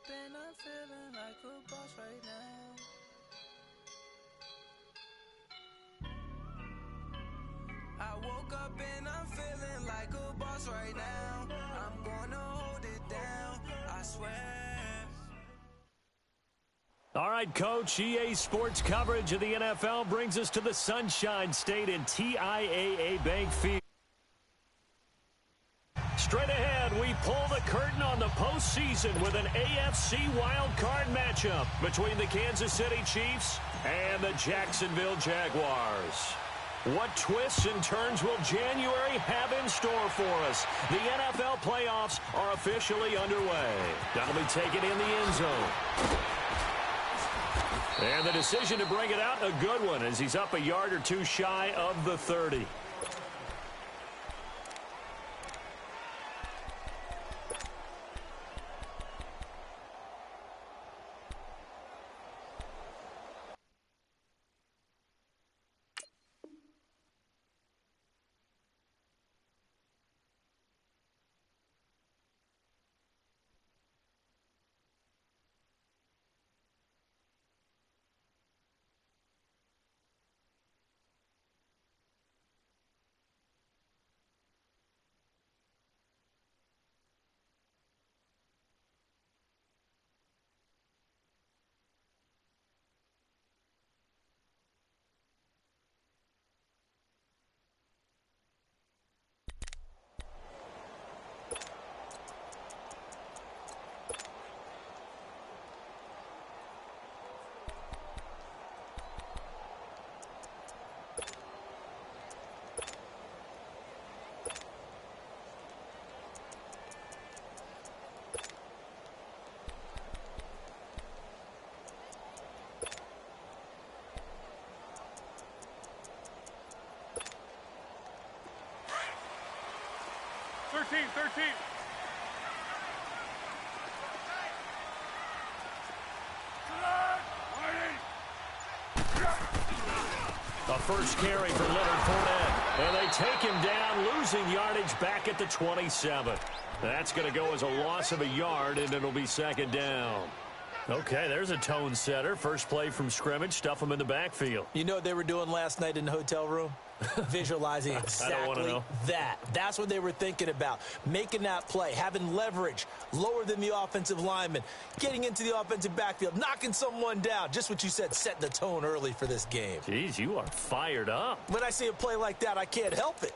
and I'm feeling like a boss right now. I woke up and I'm feeling like a boss right now. I'm gonna hold it down, I swear. All right, Coach, EA Sports coverage of the NFL brings us to the Sunshine State in TIAA Bank Field. Straight ahead, we pull the curtain on the postseason with an AFC wildcard matchup between the Kansas City Chiefs and the Jacksonville Jaguars. What twists and turns will January have in store for us? The NFL playoffs are officially underway. That'll be taken in the end zone. And the decision to bring it out, a good one, as he's up a yard or two shy of the 30. A first carry for Leonard Fournette. And they take him down, losing yardage back at the 27. That's going to go as a loss of a yard, and it'll be second down. Okay, there's a tone setter. First play from scrimmage, stuff them in the backfield. You know what they were doing last night in the hotel room? Visualizing exactly that. That's what they were thinking about. Making that play, having leverage, lower than the offensive lineman, getting into the offensive backfield, knocking someone down. Just what you said, setting the tone early for this game. Jeez, you are fired up. When I see a play like that, I can't help it.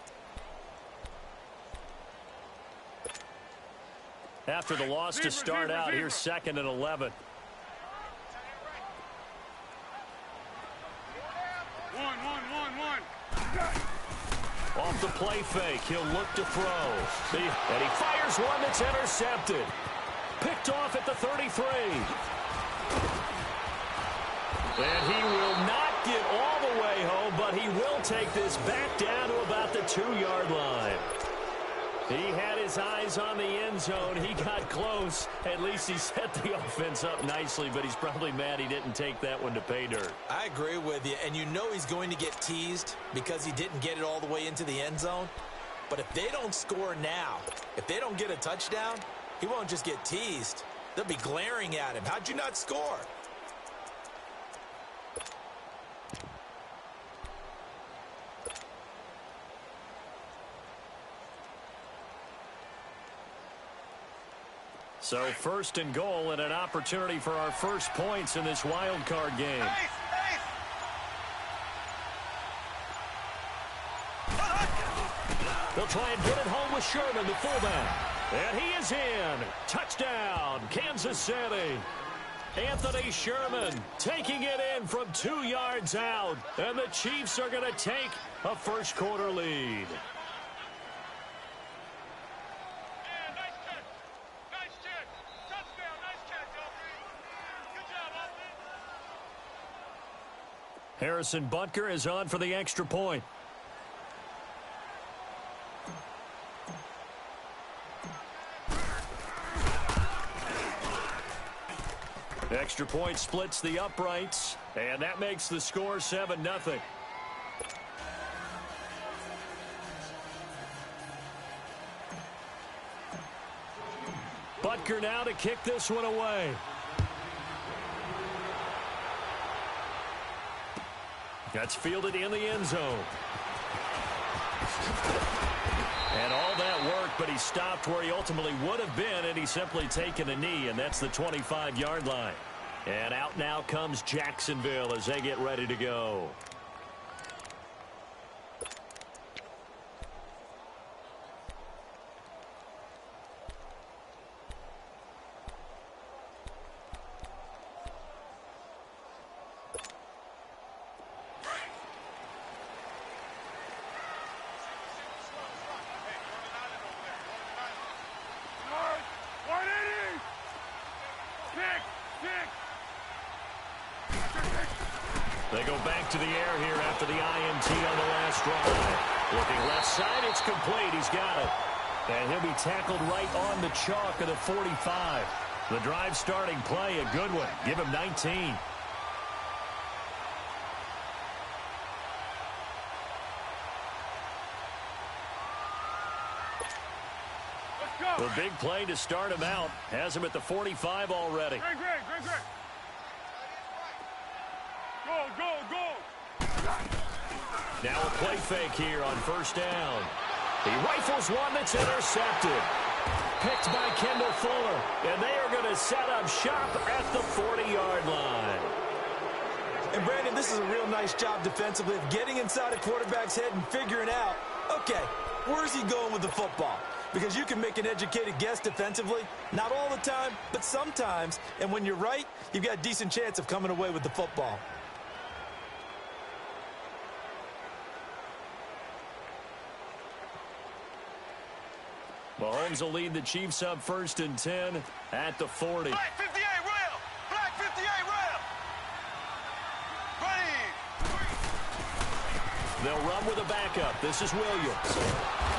After the loss to start out, here's 2nd and 11. Off the play fake, he'll look to throw. And he fires one that's intercepted. Picked off at the 33. And he will not get all the way home, but he will take this back down to about the 2-yard line. He had his eyes on the end zone. He got close. At least he set the offense up nicely, but he's probably mad he didn't take that one to pay dirt. I agree with you, and you know he's going to get teased because he didn't get it all the way into the end zone. But if they don't score now, if they don't get a touchdown, he won't just get teased. They'll be glaring at him. How'd you not score? So 1st and goal and an opportunity for our first points in this wild card game. They'll try and get it home with Sherman, the fullback. And he is in. Touchdown, Kansas City. Anthony Sherman taking it in from 2 yards out. And the Chiefs are going to take a first quarter lead. Harrison Butker is on for the extra point. Extra point splits the uprights, and that makes the score 7-0. Butker kicker now to kick this one away. That's fielded in the end zone. And all that work, but he stopped where he ultimately would have been, and he's simply taken a knee, and that's the 25-yard line. And out now comes Jacksonville as they get ready to go. They go back to the air here after the INT on the last drive. Looking left side, it's complete. He's got it. And he'll be tackled right on the chalk of the 45. The drive starting play, a good one. Give him 19. The big play to start him out. Has him at the 45 already. Great. Go. Now a play fake here on first down. He rifles one that's intercepted. Picked by Kendall Fuller. And they are going to set up shop at the 40-yard line. And, Brandon, this is a real nice job defensively of getting inside a quarterback's head and figuring out, okay, where's he going with the football? Because you can make an educated guess defensively. Not all the time, but sometimes. And when you're right, you've got a decent chance of coming away with the football. Mahomes will lead the Chiefs up 1st and 10 at the 40. Black 58 rail. Black 58 rail. Ready. They'll run with a backup. This is Williams.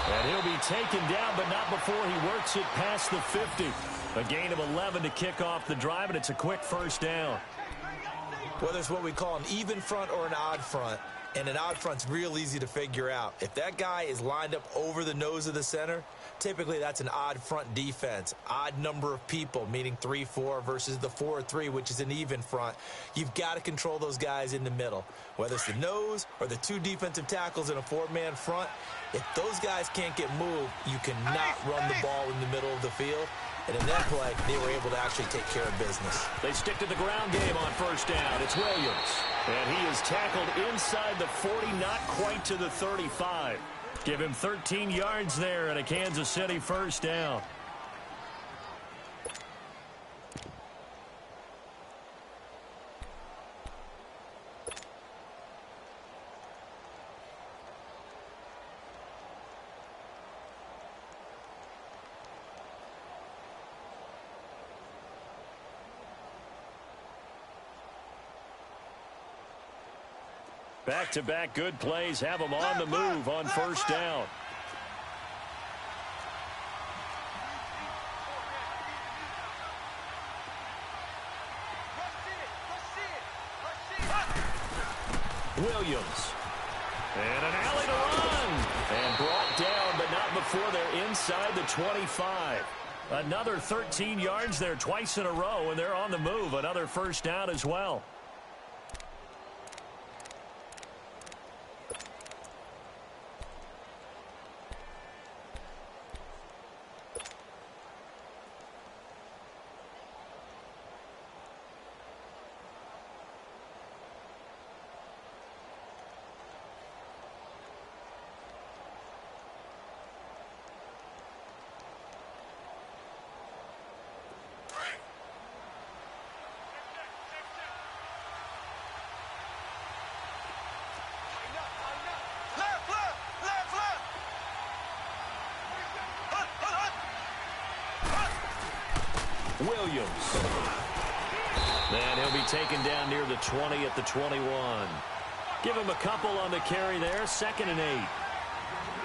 And he'll be taken down, but not before he works it past the 50. A gain of 11 to kick off the drive, and it's a quick first down. Whether it's what we call an even front or an odd front, and an odd front's real easy to figure out. If that guy is lined up over the nose of the center, typically that's an odd front defense. Odd number of people, meaning 3-4 versus the 4-3, which is an even front. You've got to control those guys in the middle. Whether it's the nose or the two defensive tackles in a four-man front, if those guys can't get moved, you cannot run the ball in the middle of the field. And in that play, they were able to actually take care of business. They stick to the ground game on first down. It's Williams. And he is tackled inside the 40, not quite to the 35. Give him 13 yards there and a Kansas City first down. Back-to-back good plays have them on the move on first down. Williams. And an alley to run. And brought down, but not before they're inside the 25. Another 13 yards there twice in a row, and they're on the move. Another first down as well. Williams. And he'll be taken down near the 20 at the 21. Give him a couple on the carry there. 2nd and 8.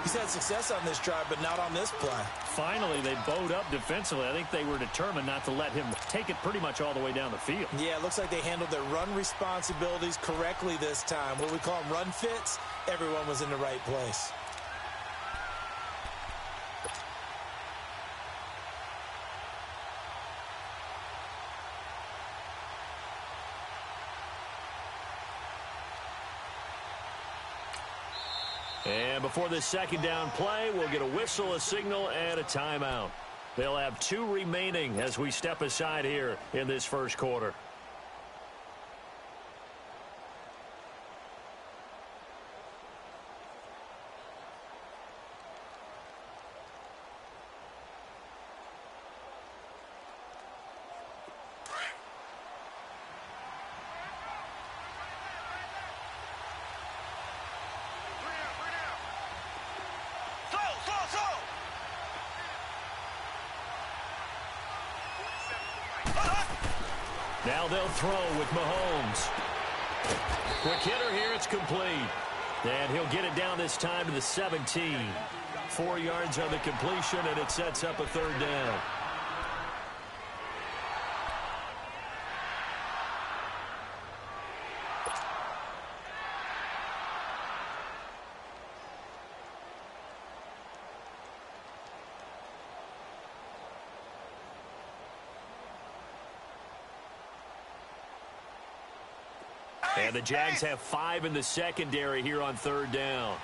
He's had success on this drive, but not on this play. Finally, they bowed up defensively. I think they were determined not to let him take it pretty much all the way down the field. Yeah, it looks like they handled their run responsibilities correctly this time. What we call them run fits, everyone was in the right place. And before this second down play, we'll get a whistle, a signal, and a timeout. They'll have 2 remaining as we step aside here in this first quarter. Now they'll throw with Mahomes. Quick hitter here, it's complete. And he'll get it down this time to the 17. 4 yards on the completion, and it sets up a third down. And the Jags have 5 in the secondary here on third down.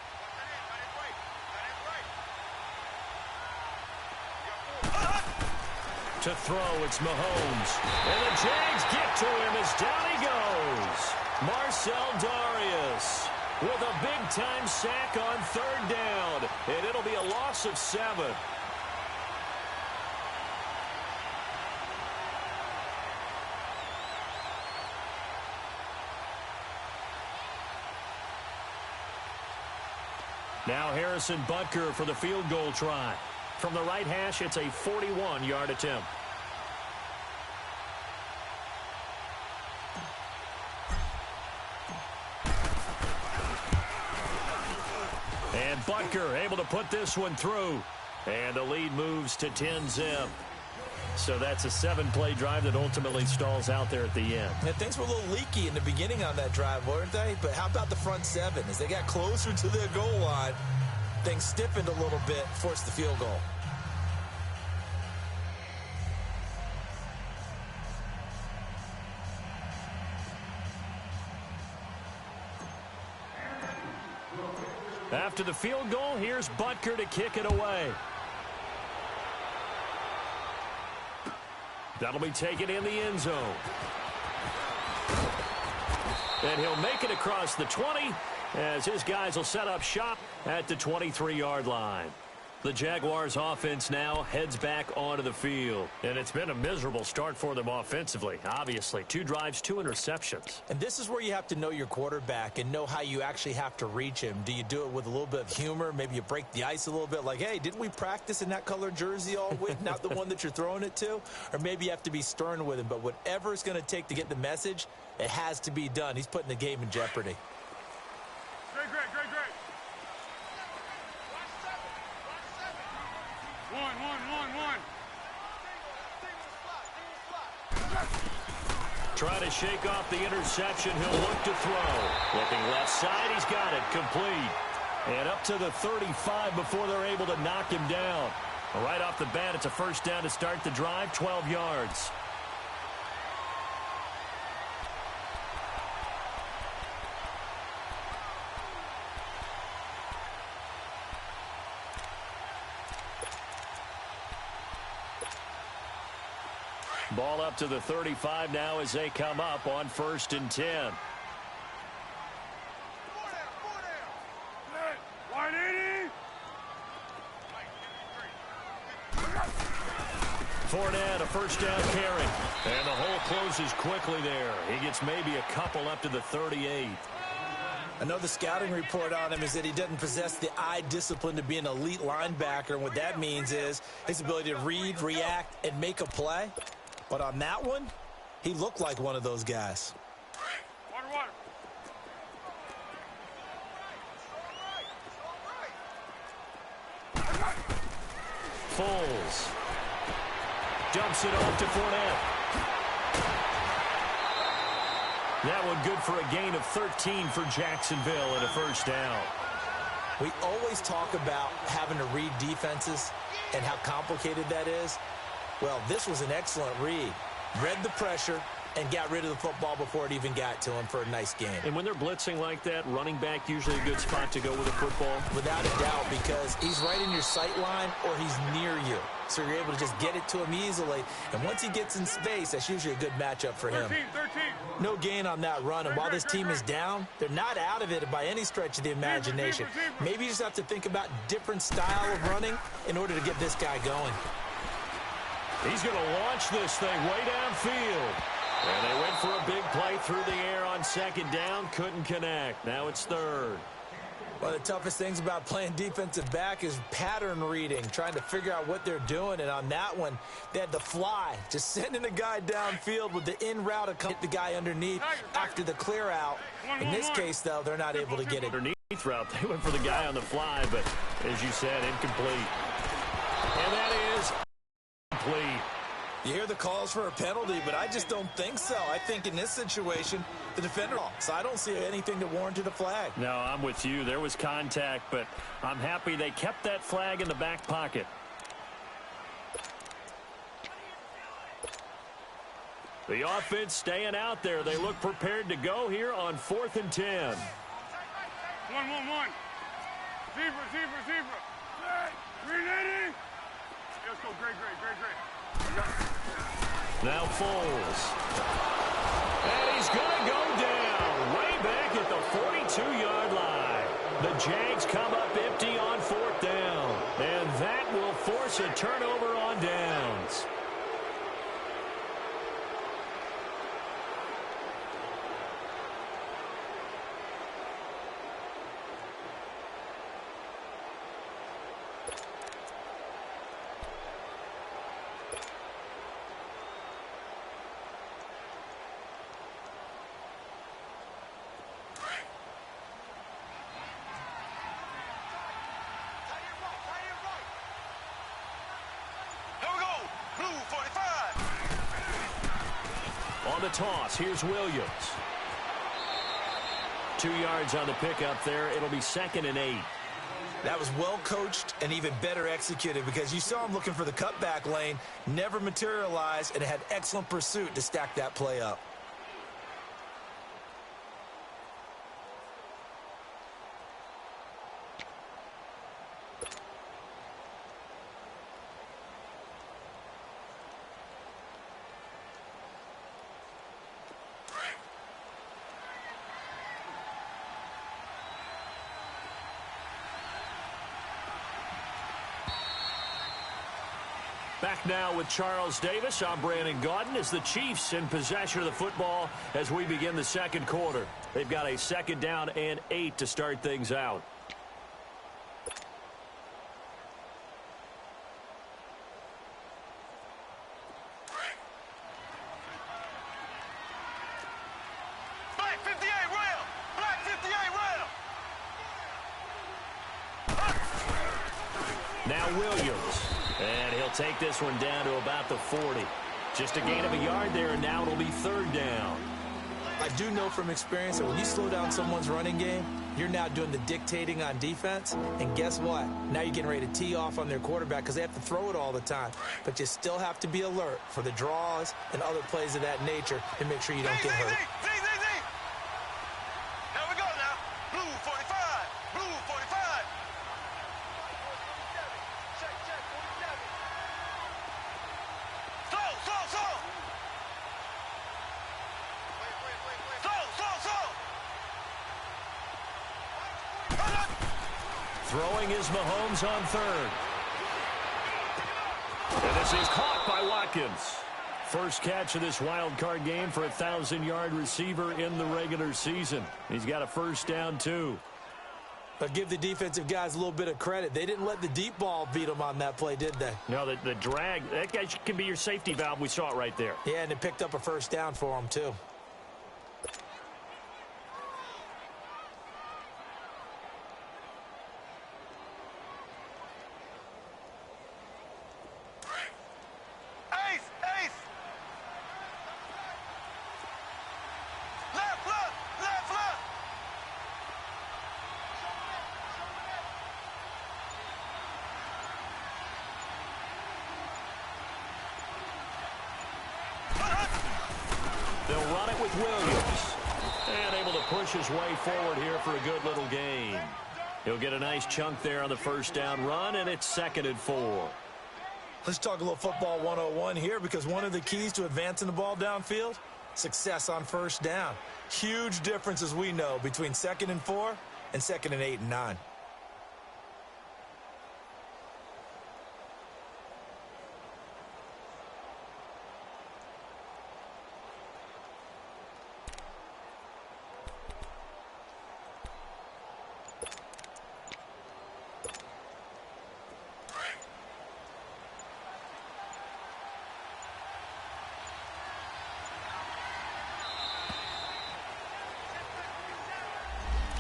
To throw, it's Mahomes. And the Jags get to him as down he goes. Marcel Darius with a big-time sack on third down. And it'll be a loss of 7. Now Harrison Butker for the field goal try. From the right hash, it's a 41-yard attempt. And Butker able to put this one through. And the lead moves to 10-zip. So that's a 7-play drive that ultimately stalls out there at the end. Yeah, things were a little leaky in the beginning on that drive, weren't they? But how about the front 7? As they got closer to their goal line, things stiffened a little bit, forced the field goal. After the field goal, here's Butker to kick it away. That'll be taken in the end zone. And he'll make it across the 20 as his guys will set up shop at the 23-yard line. The Jaguars offense now heads back onto the field. And it's been a miserable start for them offensively, obviously. 2 drives, 2 interceptions. And this is where you have to know your quarterback and know how you actually have to reach him. Do you do it with a little bit of humor? Maybe you break the ice a little bit like, hey, didn't we practice in that colored jersey all week? Not the one that you're throwing it to? Or maybe you have to be stern with him. But whatever it's going to take to get the message, it has to be done. He's putting the game in jeopardy. Great. 1. Trying to shake off the interception. He'll look to throw. Looking left side. He's got it. Complete. And up to the 35 before they're able to knock him down. Right off the bat, it's a first down to start the drive. 12 yards. Ball up to the 35 now as they come up on 1st and 10. 180. Fournette, a first down carry. And the hole closes quickly there. He gets maybe a couple up to the 38. I know the scouting report on him is that he doesn't possess the eye discipline to be an elite linebacker. And what that means is his ability to read, react, and make a play. But on that one, he looked like one of those guys. Water. Foles dumps it off to Fournette. That one good for a gain of 13 for Jacksonville and a first down. We always talk about having to read defenses and how complicated that is. Well, this was an excellent read. Read the pressure, and got rid of the football before it even got to him for a nice game. And when they're blitzing like that, running back usually a good spot to go with a football? Without a doubt, because he's right in your sight line or he's near you. So you're able to just get it to him easily. And once he gets in space, that's usually a good matchup for him. 13. No gain on that run. And while this team is down, they're not out of it by any stretch of the imagination. Maybe you just have to think about different style of running in order to get this guy going. He's going to launch this thing way downfield. And they went for a big play through the air on second down. Couldn't connect. Now it's third. One of the toughest things about playing defensive back is pattern reading, trying to figure out what they're doing. And on that one, they had the fly, just sending the guy downfield with the in route to hit the guy underneath after the clear out. In this case, though, they're not able to get it. Underneath route, they went for the guy on the fly, but as you said, incomplete. And that is complete. You hear the calls for a penalty, but I just don't think so. I think in this situation, the defender, so I don't see anything that warranted a flag. No, I'm with you. There was contact, but I'm happy they kept that flag in the back pocket. The offense staying out there. They look prepared to go here on 4th and 10. 1. Zebra. 380. Let's go. Great. Now Foles. And he's going to go down way back at the 42-yard line. The Jags come up empty on 4th down. And that will force a turnover on downs. On the toss, here's Williams. 2 yards on the pickup there. It'll be 2nd and 8. That was well coached and even better executed because you saw him looking for the cutback lane, never materialized, and had excellent pursuit to stack that play up. Back now with Charles Davis. I'm Brandon Gaudin as the Chiefs in possession of the football as we begin the second quarter. They've got a 2nd down and 8 to start things out. Black 58 rail! Black 58 rail! Now Williams. And he'll take this one down to about the 40. Just a gain of a yard there, and now it'll be 3rd down. I do know from experience that when you slow down someone's running game, you're now doing the dictating on defense. And guess what? Now you're getting ready to tee off on their quarterback because they have to throw it all the time. But you still have to be alert for the draws and other plays of that nature to make sure you don't get hurt. Now we go now. Blue 45. Blue 45. Throwing is Mahomes on 3rd. And this is caught by Watkins. First catch of this wild card game for a 1,000-yard receiver in the regular season. He's got a 1st down, too. But give the defensive guys a little bit of credit. They didn't let the deep ball beat them on that play, did they? No, the drag, that guy can be your safety valve. We saw it right there. Yeah, and it picked up a 1st down for them, too. He'll run it with Williams. And able to push his way forward here for a good little gain. He'll get a nice chunk there on the first down run, and it's 2nd and 4. Let's talk a little football 101 here, because one of the keys to advancing the ball downfield, success on first down. Huge difference, as we know, between 2nd and 4 and 2nd and 8 and 9.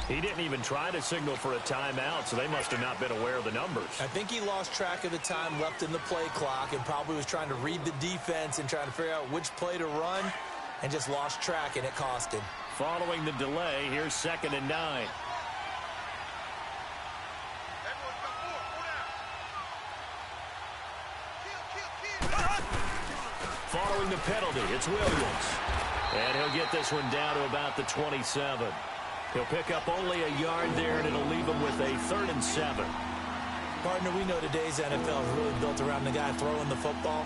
He didn't even try to signal for a timeout, so they must have not been aware of the numbers. I think he lost track of the time left in the play clock and probably was trying to read the defense and trying to figure out which play to run and just lost track, and it cost him. Following the delay, here's 2nd and 9. Following the penalty, it's Williams. And he'll get this one down to about the 27. He'll pick up only a yard there, and it'll leave him with a 3rd and 7. Partner, we know today's NFL is really built around the guy throwing the football.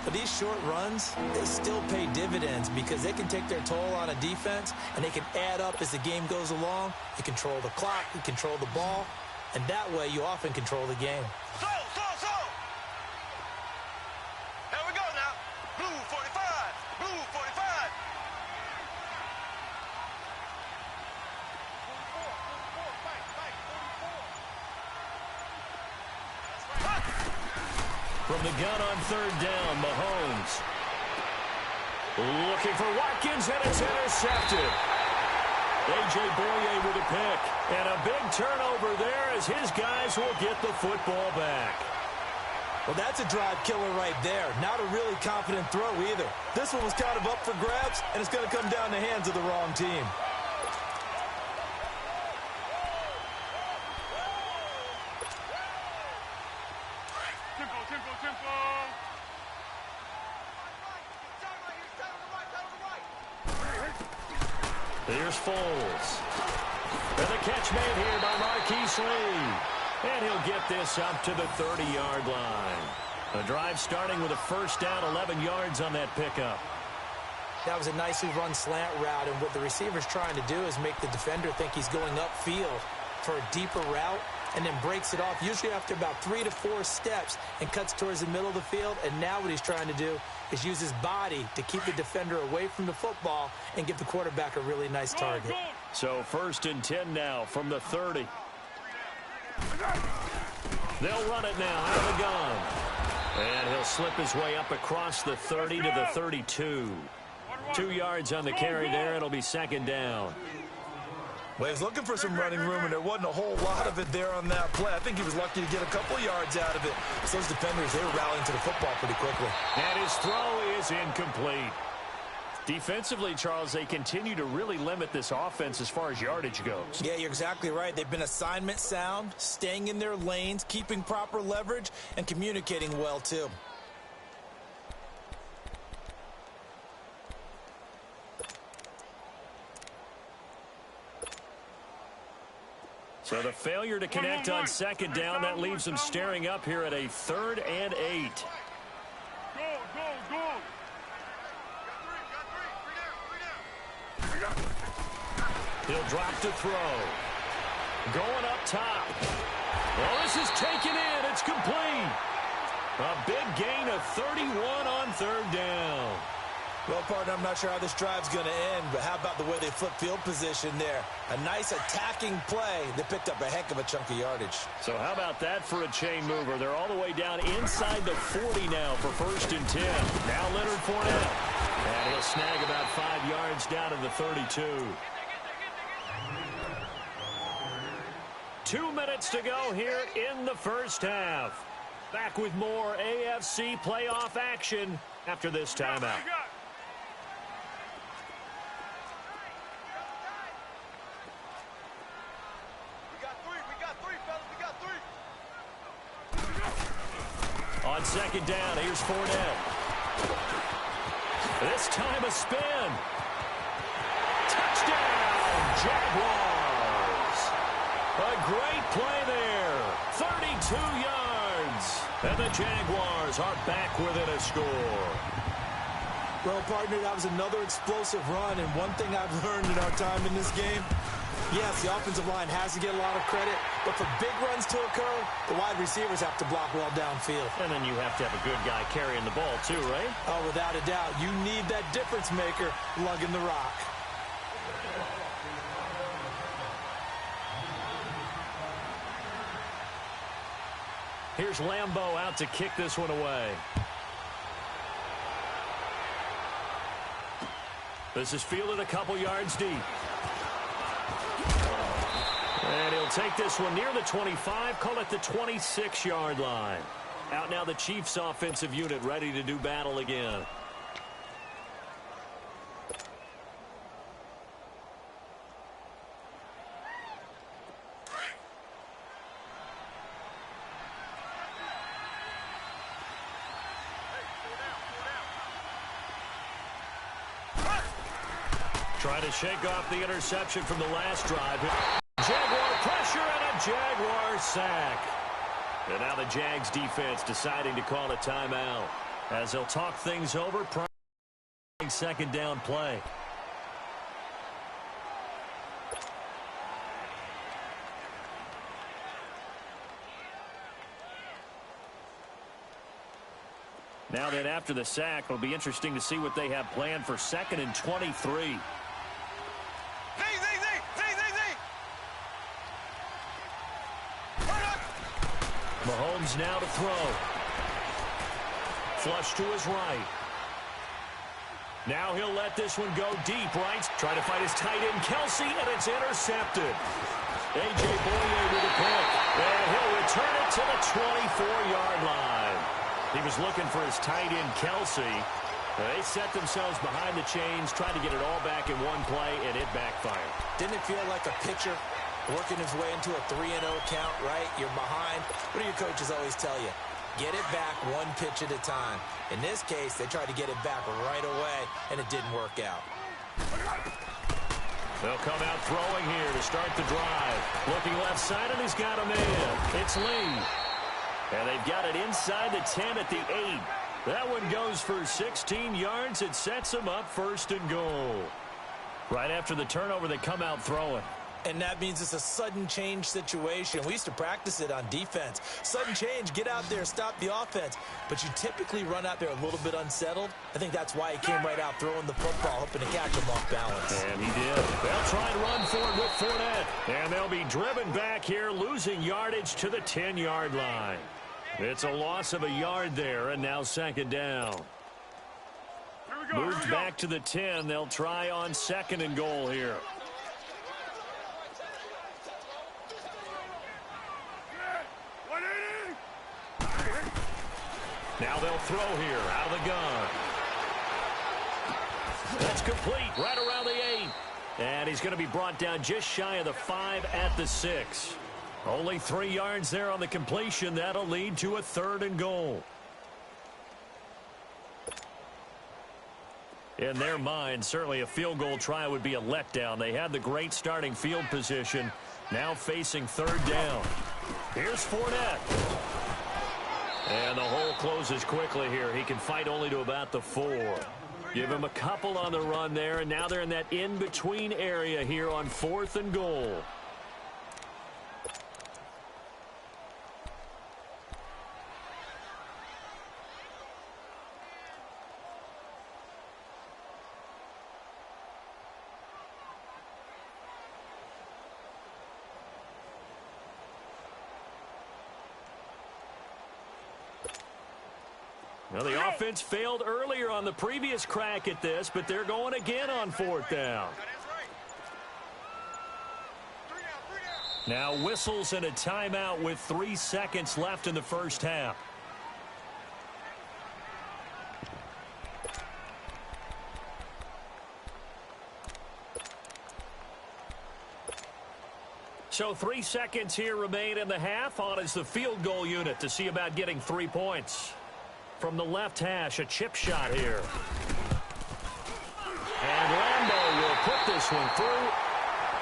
But these short runs, they still pay dividends because they can take their toll on a defense, and they can add up as the game goes along. You control the clock, you control the ball, and that way you often control the game. So! Here we go now. Blue 45. Blue 45. From the gun on 3rd down, Mahomes. Looking for Watkins, and it's intercepted. A.J. Boye with a pick. And a big turnover there as his guys will get the football back. Well, that's a drive killer right there. Not a really confident throw either. This one was kind of up for grabs, and it's going to come down the hands of the wrong team. Here's Foles. And the catch made here by Marquise Lee. And he'll get this up to the 30-yard line. A drive starting with a first down, 11 yards on that pickup. That was a nicely run slant route, and what the receiver's trying to do is make the defender think he's going upfield for a deeper route, and then breaks it off, usually after about 3 to 4 steps, and cuts towards the middle of the field. And now what he's trying to do is use his body to keep the defender away from the football and give the quarterback a really nice target. So 1st and 10 now from the 30. They'll run it now out of the gun. And he'll slip his way up across the 30 to the 32. 2 yards on the carry there. It'll be 2nd down. Well, he was looking for some running room, and there wasn't a whole lot of it there on that play. I think he was lucky to get a couple yards out of it. So those defenders, they were rallying to the football pretty quickly. And his throw is incomplete. Defensively, Charles, they continue to really limit this offense as far as yardage goes. Yeah, you're exactly right. They've been assignment sound, staying in their lanes, keeping proper leverage, and communicating well, too. So the failure to connect on 2nd down, that leaves them staring up here at a 3rd and 8. Go. He'll drop to throw. Going up top. Well, this is taken in. It's complete. A big gain of 31 on 3rd down. Well, partner, I'm not sure how this drive's going to end, but how about the way they flip field position there? A nice attacking play that picked up a heck of a chunk of yardage. So how about that for a chain mover? They're all the way down inside the 40 now for 1st and 10. Now Leonard Fournette. And he'll snag about 5 yards down to the 32. 2 minutes to go here in the first half. Back with more AFC playoff action after this timeout. On 2nd down, here's Fournette. This time a spin. Jaguars. A great play there. 32 yards. And the Jaguars are back within a score. Well, partner, that was another explosive run, and one thing I've learned in our time in this game, yes, the offensive line has to get a lot of credit, but for big runs to occur, the wide receivers have to block well downfield. And then you have to have a good guy carrying the ball too, right? Oh, without a doubt. You need that difference maker lugging the rock. Here's Lambeau out to kick this one away. This is fielded a couple yards deep. And he'll take this one near the 25, call it the 26-yard line. Out now the Chiefs offensive unit ready to do battle again. Trying to shake off the interception from the last drive. Jaguar pressure and a Jaguar sack. And now the Jags defense deciding to call a timeout as they'll talk things over. Second down play. Now then, after the sack, it'll be interesting to see what they have planned for 2nd and 23. Mahomes now to throw. Flush to his right. Now he'll let this one go deep right. Trying to fight his tight end, Kelsey, and it's intercepted. A.J. Boye with a pick. And he'll return it to the 24-yard line. He was looking for his tight end, Kelsey. They set themselves behind the chains, trying to get it all back in one play, and it backfired. Didn't it feel like a pitcher working his way into a 3-0 count, right? You're behind. What do your coaches always tell you? Get it back one pitch at a time. In this case, they tried to get it back right away, and it didn't work out. They'll come out throwing here to start the drive. Looking left side, and he's got a man. It's Lee. And they've got it inside the 10 at the 8. That one goes for 16 yards. It sets them up 1st and goal. Right after the turnover, they come out throwing. And that means it's a sudden change situation. We used to practice it on defense. Sudden change, get out there, stop the offense. But you typically run out there a little bit unsettled. I think that's why he came right out throwing the football, hoping to catch him off balance. And he did. They'll try and run for it with Fournette. And they'll be driven back here, losing yardage to the 10-yard line. It's a loss of a yard there, and now 2nd down. Moved back to the 10. They'll try on 2nd and goal here. Now they'll throw here out of the gun. That's complete right around the 8. And he's going to be brought down just shy of the 5 at the 6. Only 3 yards there on the completion. That'll lead to a 3rd and goal. In their mind, certainly a field goal try would be a letdown. They had the great starting field position. Now facing 3rd down. Here's Fournette. And the hole closes quickly here. He can fight only to about the 4. Give him a couple on the run there, and now they're in that in-between area here on 4th and goal. Well, the offense failed earlier on the previous crack at this, but they're going again on 4th down. Now whistles and a timeout with 3 seconds left in the 1st half. So 3 seconds here remain in the half. On is the field goal unit to see about getting 3 points. From the left hash, a chip shot here. And Lambeau will put this one through.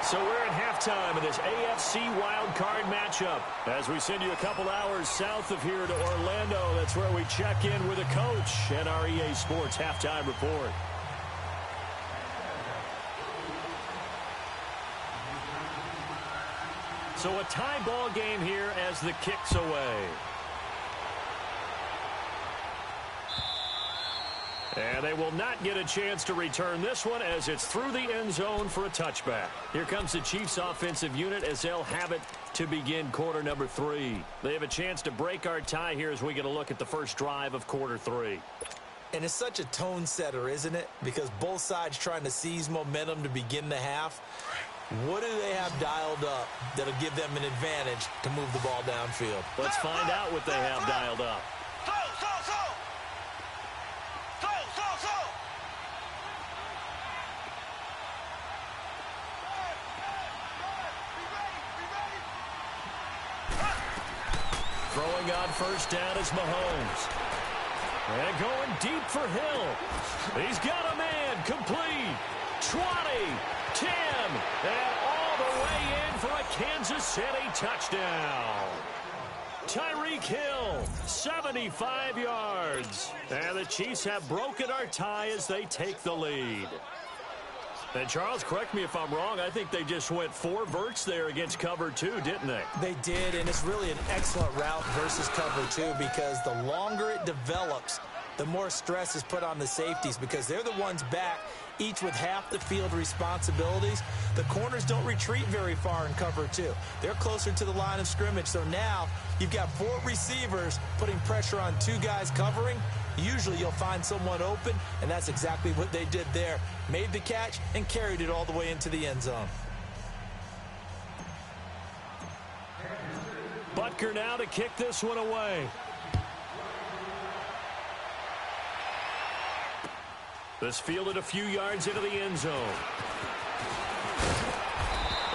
So we're at halftime of this AFC wildcard matchup. As we send you a couple hours south of here to Orlando, that's where we check in with a coach and our EA Sports halftime report. So a tie ball game here as the kick's away. And they will not get a chance to return this one as it's through the end zone for a touchback. Here comes the Chiefs offensive unit as they'll have it to begin quarter number 3. They have a chance to break our tie here as we get a look at the first drive of quarter 3. And it's such a tone setter, isn't it? Because both sides trying to seize momentum to begin the half. What do they have dialed up that'll give them an advantage to move the ball downfield? Let's find out what they have dialed up. Throwing on first down is Mahomes. And going deep for Hill. He's got a man complete. 20, 10, and all the way in for a Kansas City touchdown. Tyreek Hill, 75 yards. And the Chiefs have broken our tie as they take the lead. And Charles, correct me if I'm wrong, I think they just went 4 verts there against cover 2, didn't they? They did, and it's really an excellent route versus cover 2 because the longer it develops, the more stress is put on the safeties because they're the ones back, each with half the field responsibilities. The corners don't retreat very far in cover 2. They're closer to the line of scrimmage. So now you've got 4 receivers putting pressure on 2 guys covering. Usually you'll find someone open, and that's exactly what they did there. Made the catch and carried it all the way into the end zone. Butker now to kick this one away. This fielded a few yards into the end zone.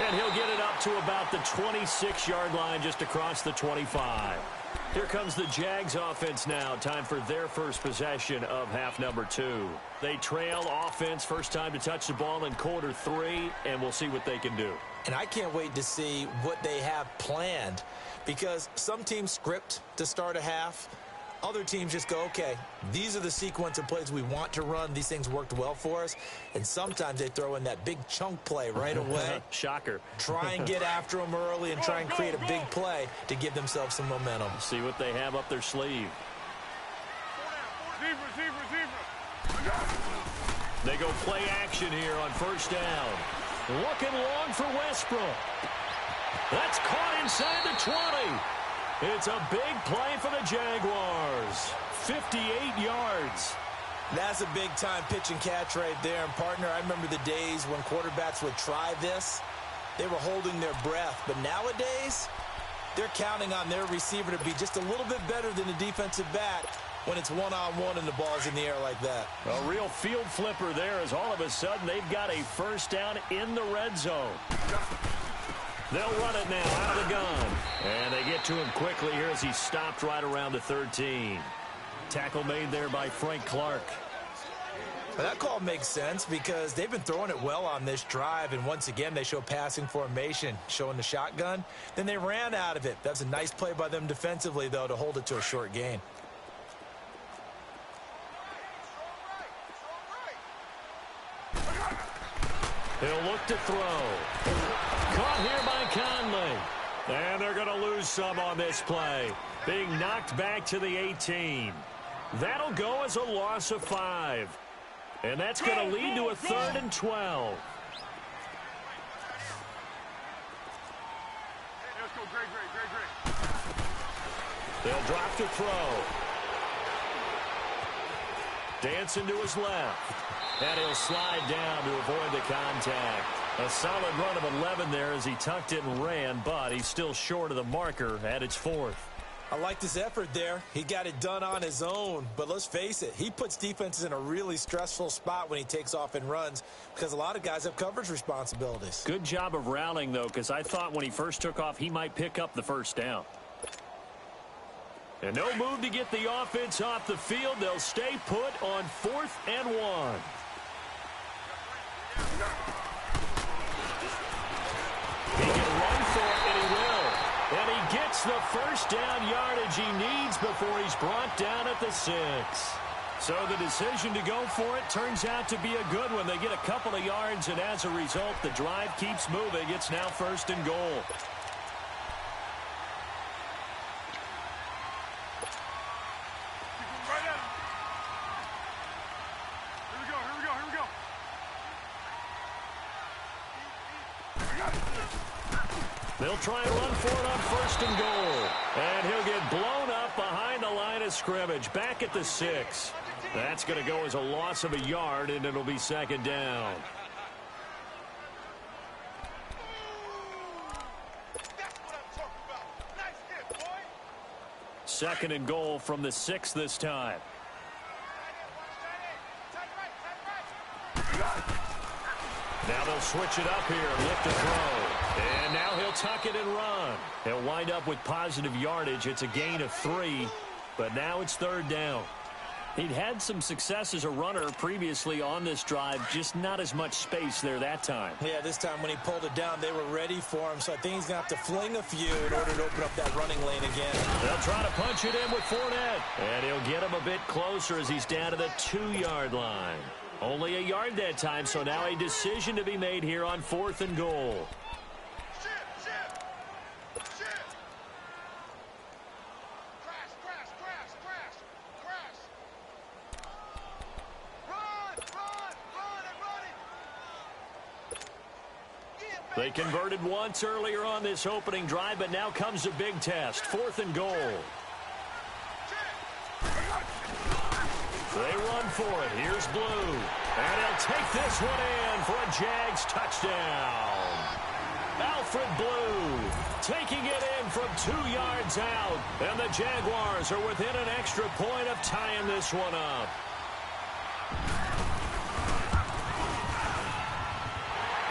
And he'll get it up to about the 26-yard line just across the 25. Here comes the Jags offense now. Time for their first possession of half number 2. They trail offense, first time to touch the ball in quarter 3, and we'll see what they can do. And I can't wait to see what they have planned because some teams script to start a half. Other teams just go, okay, these are the sequence of plays we want to run. These things worked well for us. And sometimes they throw in that big chunk play right away. Shocker. Try and get after them early and try and create a big play to give themselves some momentum. See what they have up their sleeve. They go play action here on first down. Looking long for Westbrook. That's caught inside the 20. It's a big play for the Jaguars. 58 yards. That's a big-time pitch and catch right there. And, partner, I remember the days when quarterbacks would try this. They were holding their breath. But nowadays, they're counting on their receiver to be just a little bit better than the defensive back when it's one-on-one and the ball's in the air like that. A real field flipper there as all of a sudden they've got a first down in the red zone. They'll run it now out of the gun. And they get to him quickly here as he stopped right around the 13. Tackle made there by Frank Clark. Well, that call makes sense because they've been throwing it well on this drive. And once again, they show passing formation, showing the shotgun. Then they ran out of it. That's a nice play by them defensively, though, to hold it to a short gain. He'll look to throw. Caught here by Conley. And they're going to lose some on this play. Being knocked back to the 18. That'll go as a loss of 5. And that's going to lead to a 3rd and 12. Let's go, great. They'll drop to throw. Dancing to his left. And he'll slide down to avoid the contact. A solid run of 11 there as he tucked it and ran, but he's still short of the marker at its 4th. I liked his effort there. He got it done on his own. But let's face it, he puts defenses in a really stressful spot when he takes off and runs because a lot of guys have coverage responsibilities. Good job of rallying, though, because I thought when he first took off, he might pick up the first down. And no move to get the offense off the field. They'll stay put on 4th and 1. gets the first down yardage he needs before he's brought down at the 6. So the decision to go for it turns out to be a good one. They get a couple of yards, and as a result, the drive keeps moving. It's now 1st and goal. They'll try and run for it on 1st and goal. And he'll get blown up behind the line of scrimmage. Back at the 6. That's going to go as a loss of a yard, and it'll be 2nd down. That's what I'm talking about. Nice hit, boy. 2nd and goal from the 6 this time. Now they'll switch it up here and lift a throw. And now he'll tuck it and run. He'll wind up with positive yardage. It's a gain of 3, but now it's 3rd down. He'd had some success as a runner previously on this drive, just not as much space there that time. Yeah, this time when he pulled it down, they were ready for him, so I think he's going to have to fling a few in order to open up that running lane again. They'll try to punch it in with Fournette, and he'll get him a bit closer as he's down to the 2-yard line. Only a yard that time, so now a decision to be made here on 4th and goal. They converted once earlier on this opening drive, but now comes a big test. 4th and goal. They run for it. Here's Blue. And he'll take this one in for a Jags touchdown. Alfred Blue taking it in from 2 yards out. And the Jaguars are within an extra point of tying this one up.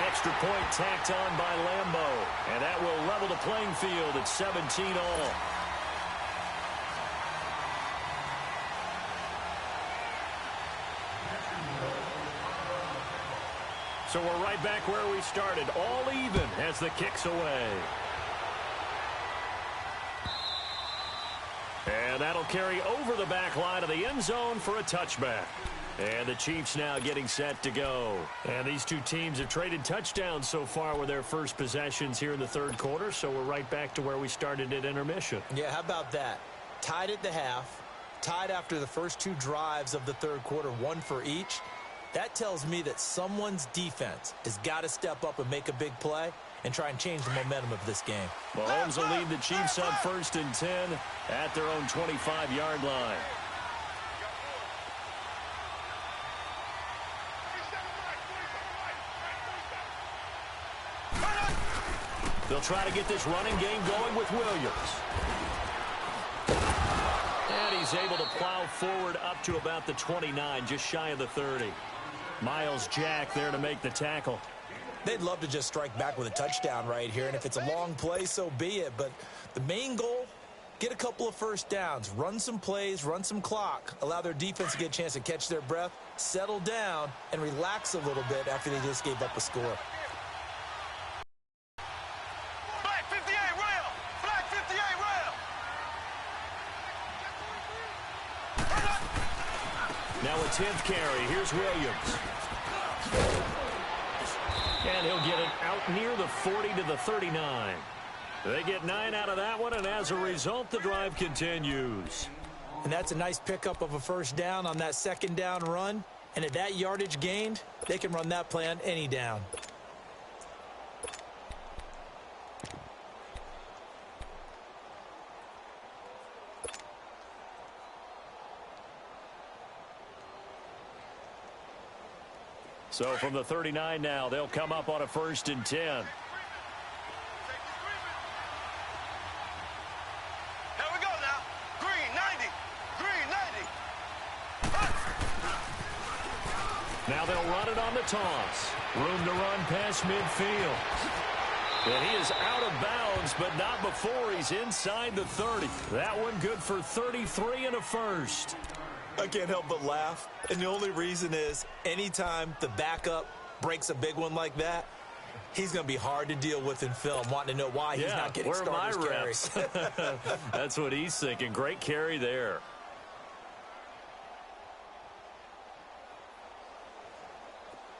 Extra point tacked on by Lambeau. And that will level the playing field at 17 all. So we're right back where we started, all even as the kick's away. And that'll carry over the back line of the end zone for a touchback. And the Chiefs now getting set to go. And these two teams have traded touchdowns so far with their first possessions here in the 3rd quarter, so we're right back to where we started at intermission. Yeah, how about that? Tied at the half, tied after the first 2 drives of the 3rd quarter, 1 for each. That tells me that someone's defense has got to step up and make a big play and try and change the momentum of this game. Mahomes will lead the Chiefs on 1st and 10 at their own 25-yard line. They'll try to get this running game going with Williams. And he's able to plow forward up to about the 29, just shy of the 30. Miles Jack there to make the tackle. They'd love to just strike back with a touchdown right here, and if it's a long play, so be it. But the main goal, get a couple of first downs, run some plays, run some clock, allow their defense to get a chance to catch their breath, settle down, and relax a little bit after they just gave up a score. Black 58 rail! Black 58 rail! Now a 10th carry. Here's Williams. And he'll get it out near the 40 to the 39. They get 9 out of that one, and as a result, the drive continues. And that's a nice pickup of a first down on that 2nd down run. And at that yardage gained, they can run that play on any down. So from the 39 now, they'll come up on a 1st and 10. Here we go now. Green 90. Green 90. Now they'll run it on the toss. Room to run past midfield. And he is out of bounds, but not before he's inside the 30. That one good for 33 and a first. I can't help but laugh, and the only reason is anytime the backup breaks a big one like that, He's going to be hard to deal with in film, wanting to know why he's not getting starters carries. That's what he's thinking. Great carry there.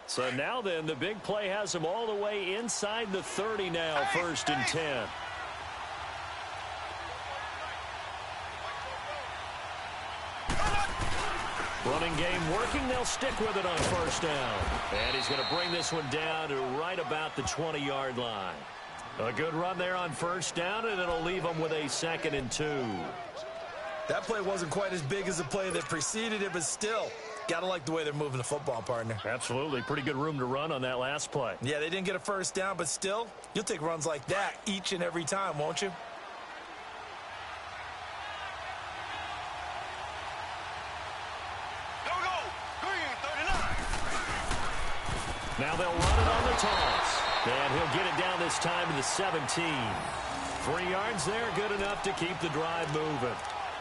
So now then, the big play has him all the way inside the 30 now, 1st and 10. Running game working. They'll stick with it on 1st down. And he's going to bring this one down to right about the 20-yard line. A good run there on 1st down, and it'll leave him with a 2nd and 2. That play wasn't quite as big as the play that preceded it, but still, got to like the way they're moving the football, partner. Absolutely. Pretty good room to run on that last play. Yeah, they didn't get a 1st down, but still, you'll take runs like that each and every time, won't you? Now they'll run it on the toss. And he'll get it down this time to the 17. 3 yards there, good enough to keep the drive moving.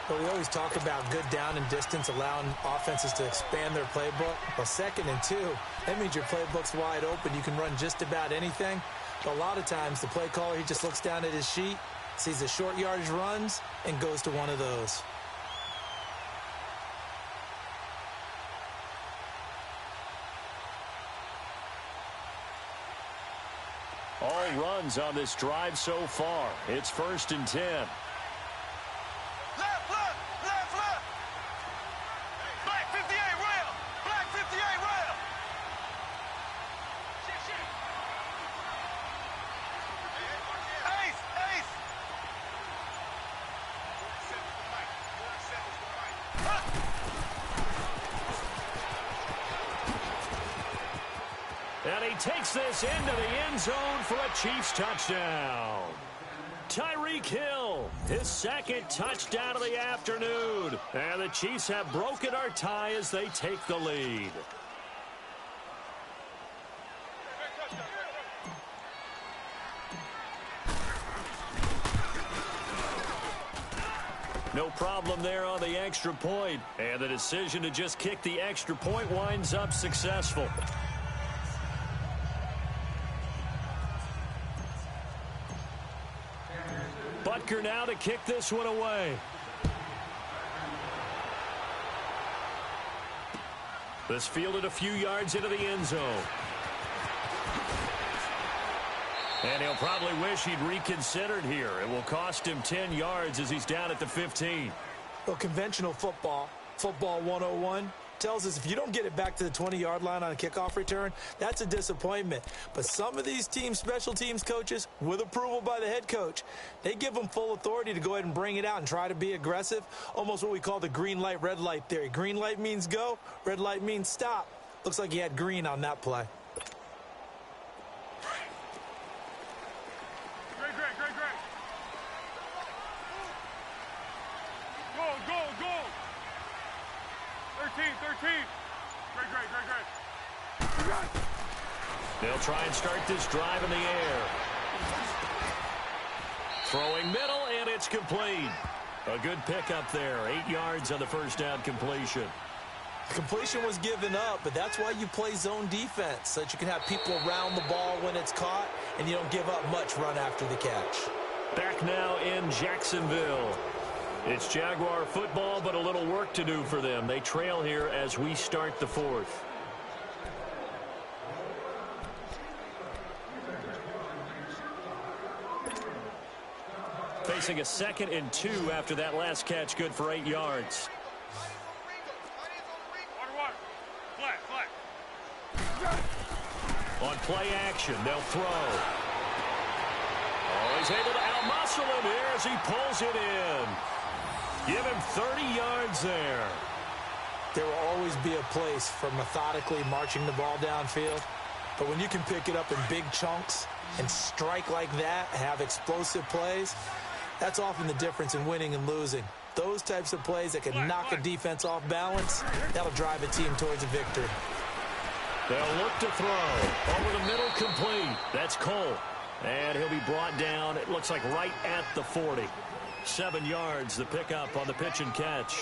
Well, we always talk about good down and distance, allowing offenses to expand their playbook. Well, 2nd and 2, that means your playbook's wide open. You can run just about anything. But a lot of times, the play caller, he just looks down at his sheet, sees the short yardage runs, and goes to one of those. All runs on this drive so far. It's 1st and 10. Left, left, left, left. Black 58 rail. Black 58 rail. Ace, ace. And he takes this into the end zone for a Chiefs touchdown. Tyreek Hill, his 2nd touchdown of the afternoon. And the Chiefs have broken our tie as they take the lead. No problem there on the extra point. And the decision to just kick the extra point winds up successful. Butker now to kick this one away. This fielded a few yards into the end zone. And he'll probably wish he'd reconsidered here. It will cost him 10 yards as he's down at the 15. Well, conventional football 101, tells us if you don't get it back to the 20-yard line on a kickoff return, that's a disappointment. But some of these teams, special teams coaches, with approval by the head coach, they give them full authority to go ahead and bring it out and try to be aggressive, almost what we call the green light, red light theory. Green light means go, red light means stop. Looks like he had green on that play. Great. Go. 13. Great. They'll try and start this drive in the air. Throwing middle, and it's complete. A good pickup there. 8 yards on the 1st down completion. The completion was given up, but that's why you play zone defense, so that you can have people around the ball when it's caught, and you don't give up much run after the catch. Back now in Jacksonville. It's Jaguar football, but a little work to do for them. They trail here as we start the 4th. Facing a 2nd and 2 after that last catch, good for 8 yards. Flat. On play action, they'll throw. Oh, he's able to outmuscle him here as he pulls it in. Give him 30 yards there. There will always be a place for methodically marching the ball downfield. But when you can pick it up in big chunks and strike like that, have explosive plays, that's often the difference in winning and losing. Those types of plays that can knock a defense off balance, that'll drive a team towards a victory. They'll look to throw. Over the middle, complete. That's Cole. And he'll be brought down, it looks like right at the 40. 7 yards, the pickup on the pitch and catch.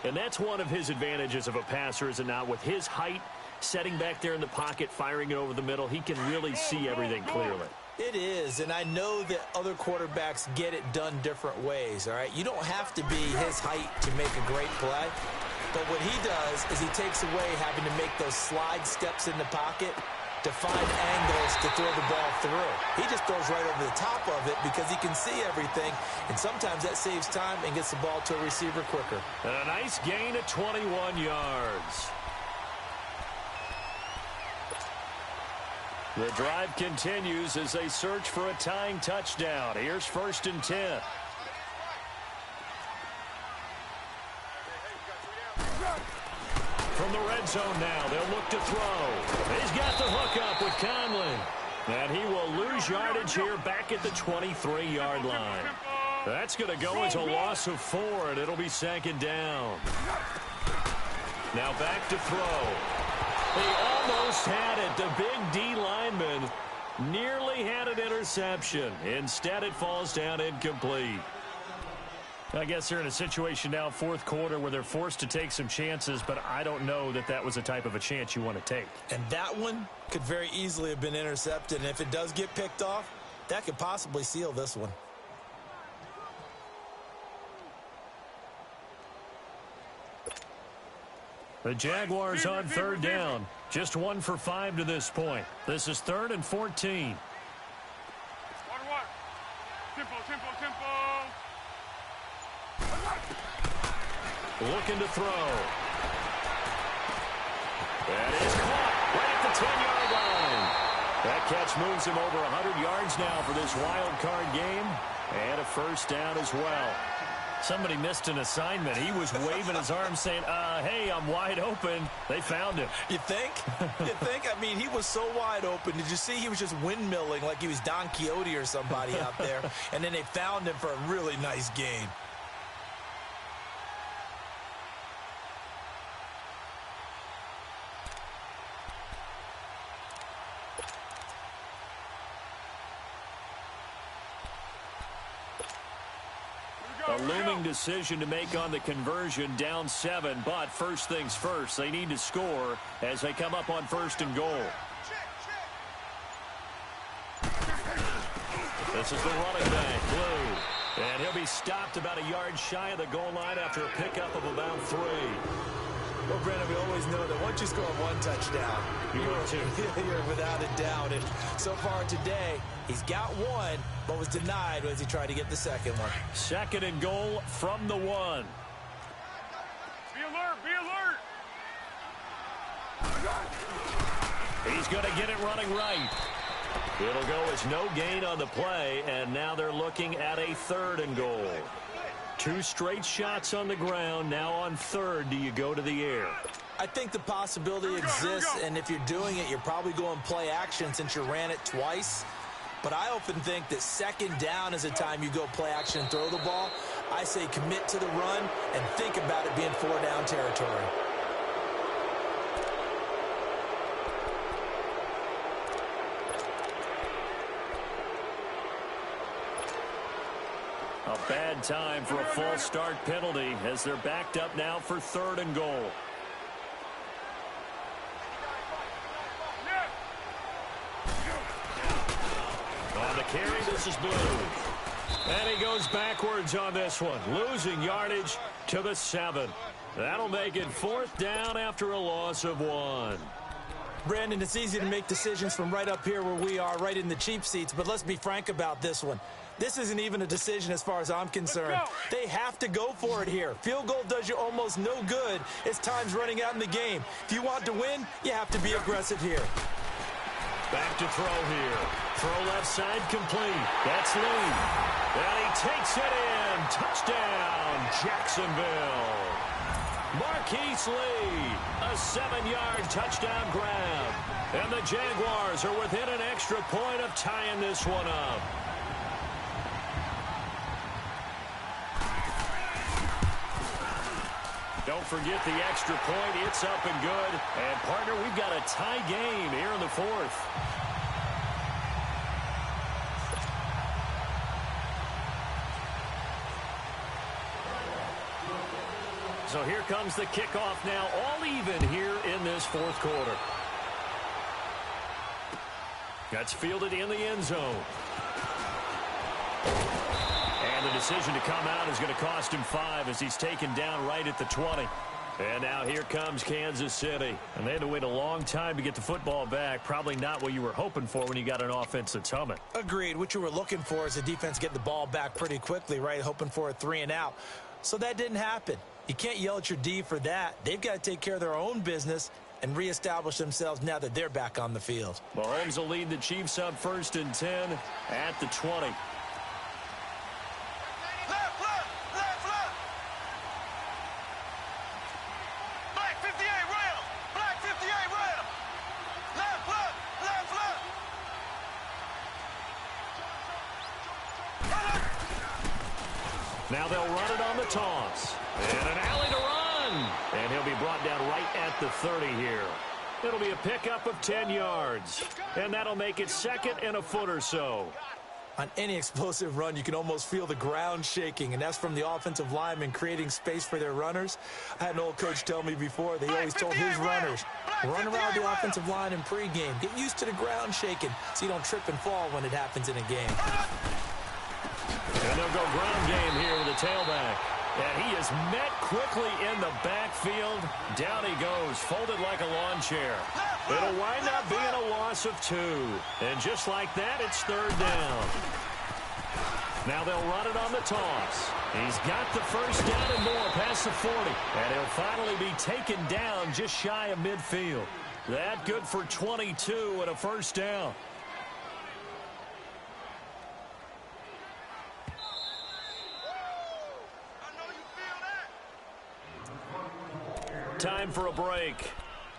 And that's one of his advantages of a passer, is it not? With his height, setting back there in the pocket, firing it over the middle. He can really see everything clearly. It is, and I know that other quarterbacks get it done different ways, all right? You don't have to be his height to make a great play, but what he does is he takes away having to make those slide steps in the pocket to find angles to throw the ball through. He just throws right over the top of it because he can see everything, and sometimes that saves time and gets the ball to a receiver quicker. And a nice gain of 21 yards. The drive continues as they search for a tying touchdown. Here's 1st and 10. From the red zone now, they'll look to throw. He's got the hook up with Conley. And he will lose yardage here back at the 23-yard line. That's going to go as a loss of 4, and it'll be 2nd down. Now back to throw. He almost had it. The big D lineman nearly had an interception. Instead, it falls down incomplete. I guess they're in a situation now, 4th quarter, where they're forced to take some chances, but I don't know that that was the type of a chance you want to take. And that one could very easily have been intercepted, and if it does get picked off, that could possibly seal this one. The Jaguars on 3rd down. Just 1 for 5 to this point. This is 3rd and 14. Water. Tempo. Looking to throw. That is caught right at the 10-yard line. That catch moves him over 100 yards now for this wild card game. And a 1st down as well. Somebody missed an assignment. He was waving his arms saying, hey, I'm wide open. They found him. You think? I mean, he was so wide open. Did you see he was just windmilling like he was Don Quixote or somebody out there? And then they found him for a really nice gain. A looming decision to make on the conversion, down 7, but first things first, they need to score as they come up on 1st and goal. This is the running back, Blue, and he'll be stopped about a yard shy of the goal line after a pickup of about 3. Well, Brandon, we always know that once you score 1 touchdown, you're without a doubt. And so far today, he's got 1, but was denied as he tried to get the 2nd one. 2nd and goal from the 1. Be alert. He's going to get it running right. It'll go as no gain on the play, and now they're looking at a 3rd and goal. 2 straight shots on the ground. Now on 3rd, do you go to the air? I think the possibility exists, and if you're doing it, you're probably going play action since you ran it twice. But I often think that 2nd down is a time you go play action and throw the ball. I say commit to the run and think about it being 4-down territory. A bad time for a false start penalty as they're backed up now for 3rd and goal. On the carry, this is Blue. And he goes backwards on this one, losing yardage to the 7. That'll make it 4th down after a loss of 1. Brandon, it's easy to make decisions from right up here where we are, right in the cheap seats, but let's be frank about this one. This isn't even a decision as far as I'm concerned. They have to go for it here. Field goal does you almost no good as time's running out in the game. If you want to win, you have to be aggressive here. Back to throw here. Throw left side complete. That's Lee. And he takes it in. Touchdown, Jacksonville. Marquise Lee, a 7-yard touchdown grab. And the Jaguars are within an extra point of tying this one up. Don't forget the extra point. It's up and good. And, partner, we've got a tie game here in the 4th. So here comes the kickoff now, all even here in this fourth quarter. That's fielded in the end zone. And the decision to come out is going to cost him 5 as he's taken down right at the 20. And now here comes Kansas City. And they had to wait a long time to get the football back. Probably not what you were hoping for when you got an offense that's humming. Agreed. What you were looking for is the defense getting the ball back pretty quickly, right? Hoping for a 3 and out. So that didn't happen. You can't yell at your D for that. They've got to take care of their own business and reestablish themselves now that they're back on the field. Mahomes will lead the Chiefs up 1st and 10 at the 20. Now they'll run it on the toss. And an alley to run. And he'll be brought down right at the 30 here. It'll be a pickup of 10 yards. And that'll make it 2nd and a foot or so. On any explosive run, you can almost feel the ground shaking, and that's from the offensive linemen creating space for their runners. I had an old coach tell me before, they always told his runners, run around the offensive line in pregame. Get used to the ground shaking so you don't trip and fall when it happens in a game. And they'll go ground game here with the tailback. And he is met quickly in the backfield. Down he goes, folded like a lawn chair. It'll wind up being a loss of 2. And just like that, it's 3rd down. Now they'll run it on the toss. He's got the 1st down and more past the 40. And he'll finally be taken down just shy of midfield. That good for 22 and a 1st down. Time for a break.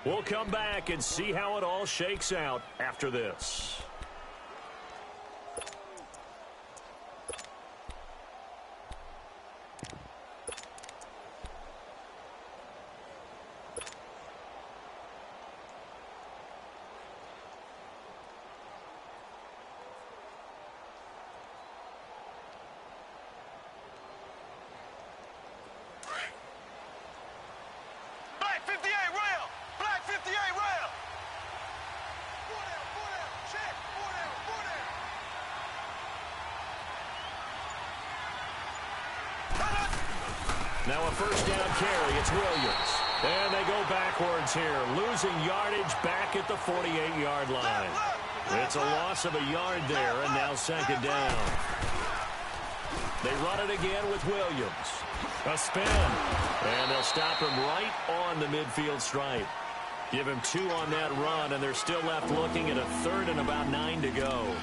We'll come back and see how it all shakes out after this. Now a 1st down carry. It's Williams. And they go backwards here, losing yardage back at the 48-yard line. It's a loss of a yard there, and now 2nd down. They run it again with Williams. A spin. And they'll stop him right on the midfield stripe. Give him 2 on that run, and they're still left looking at a 3rd and about 9 to go.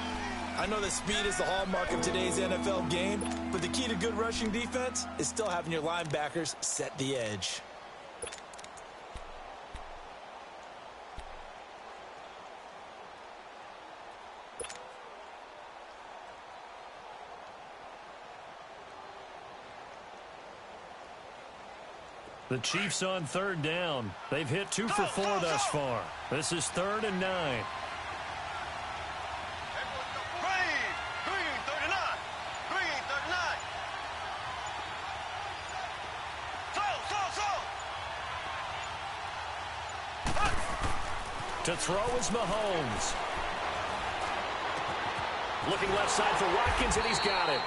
I know that speed is the hallmark of today's NFL game, but the key to good rushing defense is still having your linebackers set the edge. The Chiefs on 3rd down. They've hit 2 for 4 thus far. This is 3rd and 9. To throw is Mahomes. Looking left side for Watkins, and he's got it.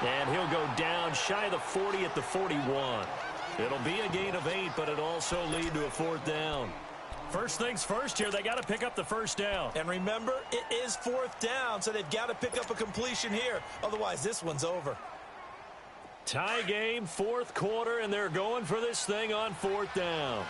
And he'll go down shy of the 40 at the 41. It'll be a gain of 8, but it'll also lead to a 4th down. First things first here, they got to pick up the 1st down. And remember, it is 4th down, so they've got to pick up a completion here. Otherwise, this one's over. Tie game, 4th quarter, and they're going for this thing on 4th down.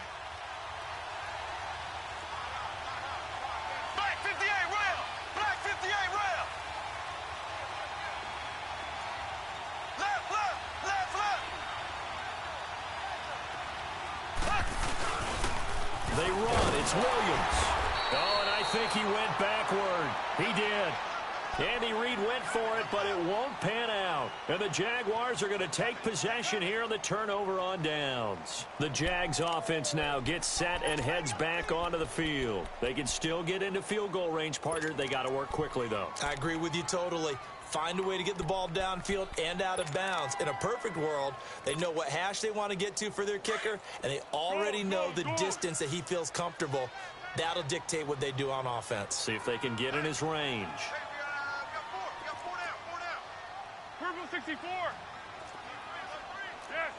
They run. It's Williams. Oh, and I think he went backward. He did. Andy Reid went for it, but it won't pan out. And the Jaguars are going to take possession here on the turnover on downs. The Jags offense now gets set and heads back onto the field. They can still get into field goal range, partner. They got to work quickly, though. I agree with you totally. find a way to get the ball downfield and out of bounds. In a perfect world, they know what hash they want to get to for their kicker, and they already know the distance that he feels comfortable. That'll dictate what they do on offense. See if they can get in his range. We got four down. Purple 64. Yes.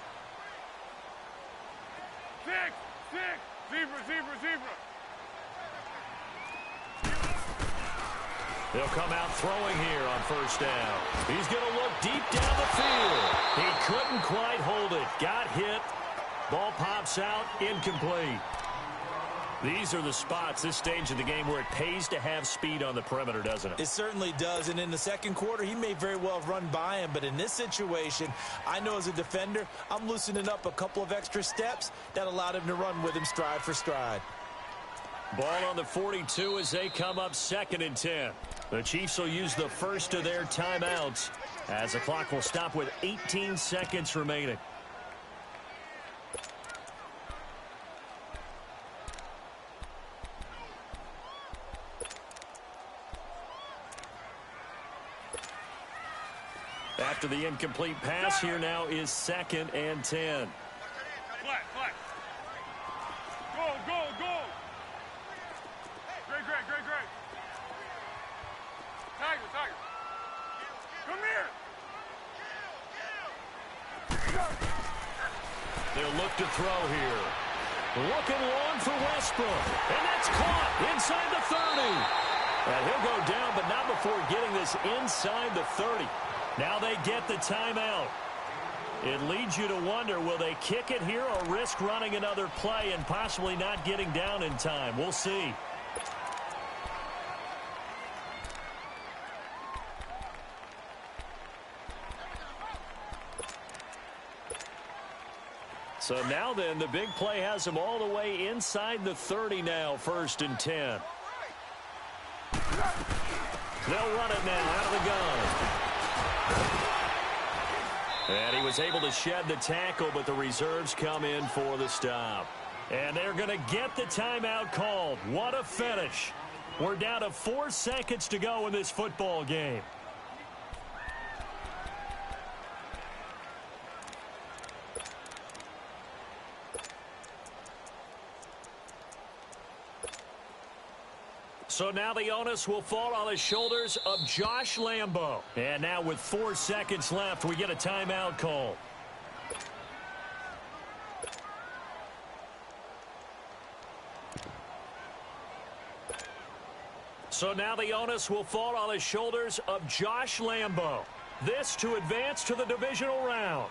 6. Zebra. They'll come out throwing here on first down. He's going to look deep down the field. He couldn't quite hold it. Got hit. Ball pops out. Incomplete. These are the spots, this stage of the game, where it pays to have speed on the perimeter, doesn't it? It certainly does, and in the second quarter, he may very well have run by him, but in this situation, I know as a defender, I'm loosening up a couple of extra steps that allowed him to run with him stride for stride. Ball on the 42 as they come up 2nd and 10. The Chiefs will use the first of their timeouts as the clock will stop with 18 seconds remaining. After the incomplete pass, here now is 2nd and 10. Flat. Go. Great. Tiger. Come here. They'll look to throw here. Looking long for Westbrook. And that's caught inside the 30. And he'll go down, but not before getting this inside the 30. Now they get the timeout. It leads you to wonder, will they kick it here or risk running another play and possibly not getting down in time? We'll see. So now then, the big play has them all the way inside the 30 now, 1st and 10. They'll run it now out of the gun. And he was able to shed the tackle, but the reserves come in for the stop. And they're going to get the timeout called. What a finish. We're down to 4 seconds to go in this football game. So now the onus will fall on the shoulders of Josh Lambo. And now with 4 seconds left, we get a timeout call. So now the onus will fall on the shoulders of Josh Lambo. This to advance to the divisional round.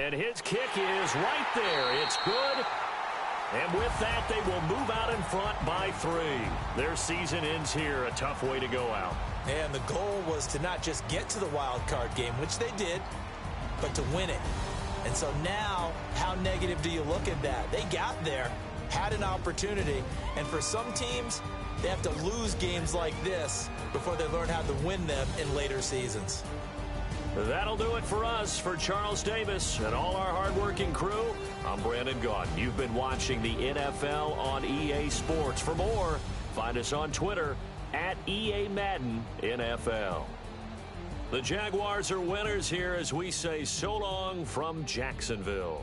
And his kick is right there. It's good. And with that, they will move out in front by 3. Their season ends here. A tough way to go out. And the goal was to not just get to the wild card game, which they did, but to win it. And so now, how negative do you look at that? They got there, had an opportunity, and for some teams, they have to lose games like this before they learn how to win them in later seasons. That'll do it for us. For Charles Davis and all our hardworking crew, I'm Brandon Gaudin. You've been watching the NFL on EA Sports. For more, find us on Twitter at EA Madden NFL. The Jaguars are winners here as we say so long from Jacksonville.